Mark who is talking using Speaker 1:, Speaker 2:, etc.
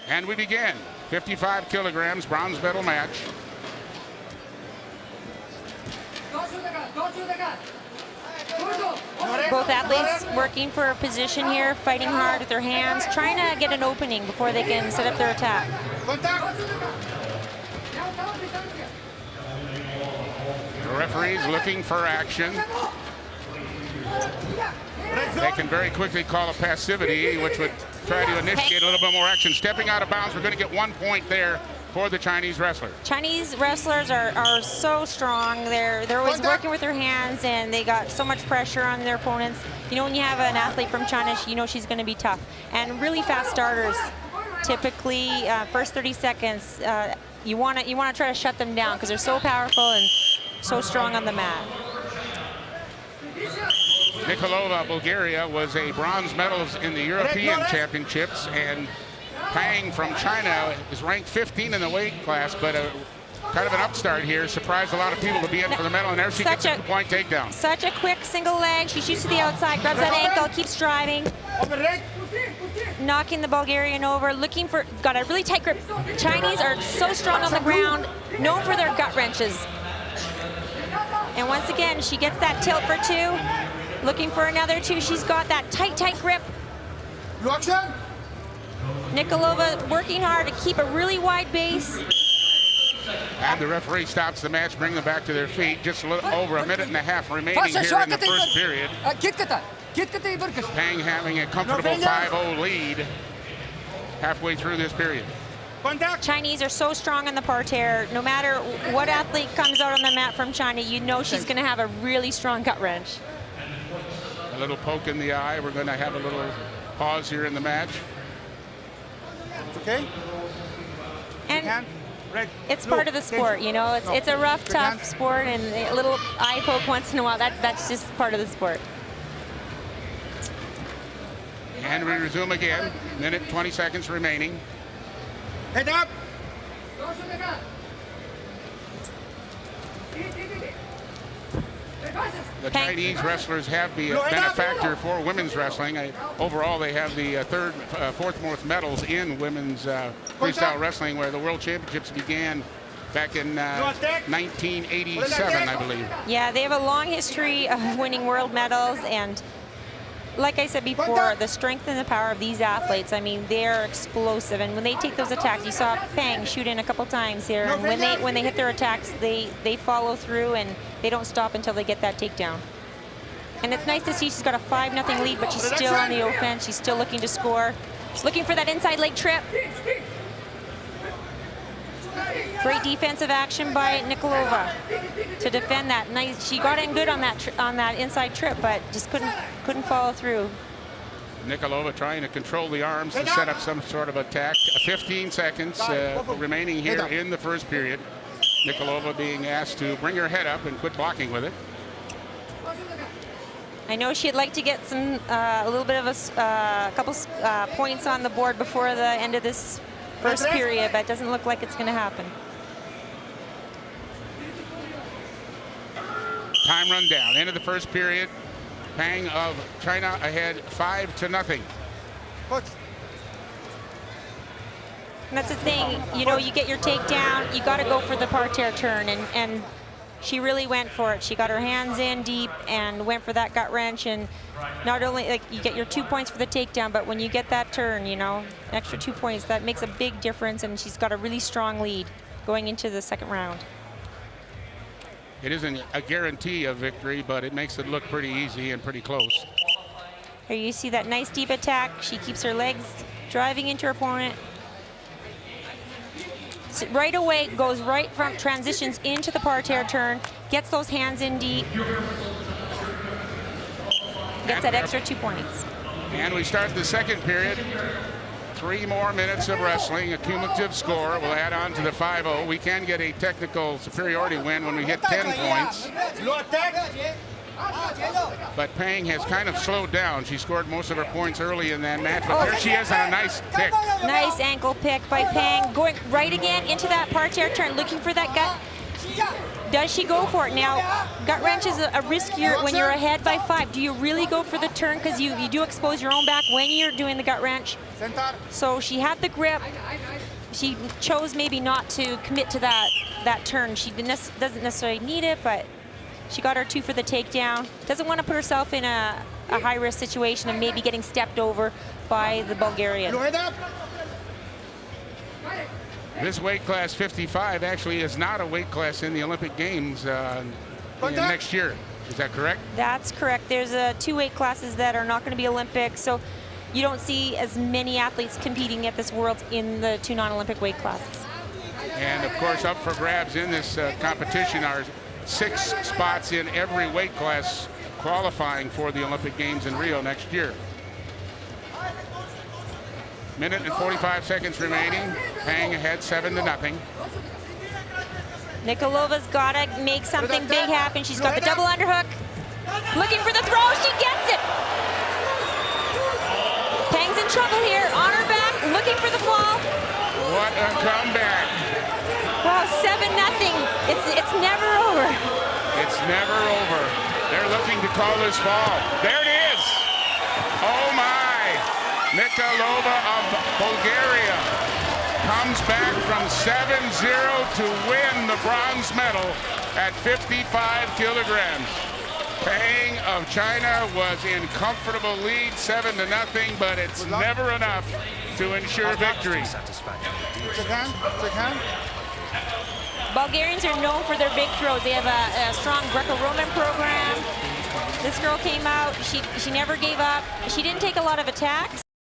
Speaker 1: And we begin. 55 kilograms, bronze medal match.
Speaker 2: Both athletes working for a position here, fighting hard with their hands, trying to get an opening before they can set up their attack.
Speaker 1: The referee's looking for action. They can very quickly call a passivity, which would try to initiate a little bit more action. Stepping out of bounds, we're going to get 1 point there for the Chinese wrestler.
Speaker 2: Chinese wrestlers are so strong. They're always working with their hands, and they got so much pressure on their opponents. You know, when you have an athlete from China, you know she's going to be tough. And really fast starters, typically first 30 seconds, you want to try to shut them down because they're so powerful and so strong on the mat.
Speaker 1: Nikolova, Bulgaria, was a bronze medalist in the European Championships, and Pang from China is ranked 15 in the weight class, but kind of an upstart here. Surprised a lot of people to be in for the medal, and there she gets the point takedown.
Speaker 2: Such a quick single leg. She shoots to the outside, grabs that ankle, keeps driving. Knocking the Bulgarian over, looking for, got a really tight grip. Chinese are so strong on the ground, known for their gut wrenches. And once again, she gets that tilt for two. Looking for another two. She's got that tight, tight grip. Nikolova working hard to keep a really wide base.
Speaker 1: And the referee stops the match, bring them back to their feet. Just a little over a minute and a half remaining here in the first period. Pang having a comfortable 5-0 lead halfway through this period.
Speaker 2: Chinese are so strong on the parterre. No matter what athlete comes out on the mat from China, you know she's going to have a really strong gut wrench.
Speaker 1: A little poke in the eye. We're going to have a little pause here in the match.
Speaker 3: Okay.
Speaker 2: And it's part of the sport, you know. It's a rough, tough sport, and a little eye poke once in a while. That's just part of the sport.
Speaker 1: And we resume again. Minute 20 seconds remaining.
Speaker 3: Head up.
Speaker 1: The Chinese wrestlers have been a factor for women's wrestling. Overall, they have the fourth most medals in women's freestyle wrestling, where the World Championships began back in 1987, I believe.
Speaker 2: Yeah, they have a long history of winning world medals, and like I said before, the strength and the power of these athletes, I mean, they're explosive. And when they take those attacks, you saw Pang shoot in a couple times here. And when they hit their attacks, they follow through, and they don't stop until they get that takedown. And it's nice to see she's got a 5-0 lead, but she's still on the offense. She's still looking to score. Looking for that inside leg trip. Great defensive action by Nikolova to defend that. Nice. She got in good on that inside trip, but just couldn't follow through.
Speaker 1: Nikolova trying to control the arms to set up some sort of attack. 15 seconds remaining here in the first period. Nikolova being asked to bring her head up and quit blocking with it.
Speaker 2: I know she'd like to get some a little bit of a couple points on the board before the end of this first period, but it doesn't look like it's going to happen.
Speaker 1: Time run down. End of the first period. Pang of China ahead 5-0.
Speaker 2: And that's the thing, you know, you get your takedown, you got to go for the parterre turn, and she really went for it. She got her hands in deep and went for that gut wrench, and not only, like, you get your 2 points for the takedown, but when you get that turn, you know, extra 2 points, that makes a big difference, and she's got a really strong lead going into the second round.
Speaker 1: It isn't a guarantee of victory, but it makes it look pretty easy and pretty close.
Speaker 2: Here you see that nice deep attack. She keeps her legs driving into her opponent. So right away, goes right from, transitions into the parterre turn, gets those hands in deep, gets that extra 2 points.
Speaker 1: And we start the second period. 3 more minutes of wrestling, a cumulative score. We'll add on to the 5-0. We can get a technical superiority win when we hit 10 points. But Pang has kind of slowed down. She scored most of her points early in that match, but there she is on a nice pick.
Speaker 2: Nice ankle pick by Pang, going right again into that parterre turn, looking for that gut. Does she go for it? Now, gut wrench is a riskier when you're ahead by 5. Do you really go for the turn? Because you do expose your own back when you're doing the gut wrench. So she had the grip. She chose maybe not to commit to that turn. She doesn't necessarily need it, but she got her 2 for the takedown. Doesn't want to put herself in a high-risk situation of maybe getting stepped over by the Bulgarian.
Speaker 1: This weight class 55 actually is not a weight class in the Olympic Games next year. Is that correct?
Speaker 2: That's correct. There's 2 weight classes that are not going to be Olympic, so you don't see as many athletes competing at this Worlds in the 2 non-Olympic weight classes.
Speaker 1: And of course, up for grabs in this competition are 6 spots in every weight class qualifying for the Olympic Games in Rio next year. Minute and 45 seconds remaining. Pang ahead 7-0.
Speaker 2: Nikolova's got to make something big happen. She's got the double underhook. Looking for the throw. She gets it. Pang's in trouble here. On her back, looking for the fall.
Speaker 1: What a comeback.
Speaker 2: Wow, 7-0. It's never over.
Speaker 1: It's never over. They're looking to call this fall. There it is. Oh my. Nikolova of Bulgaria comes back from 7-0 to win the bronze medal at 55 kilograms. Pang of China was in comfortable lead, 7-0, but it's never enough to ensure victory.
Speaker 2: Bulgarians are known for their big throws. They have a strong Greco-Roman program. This girl came out, she never gave up. She didn't take a lot of attacks.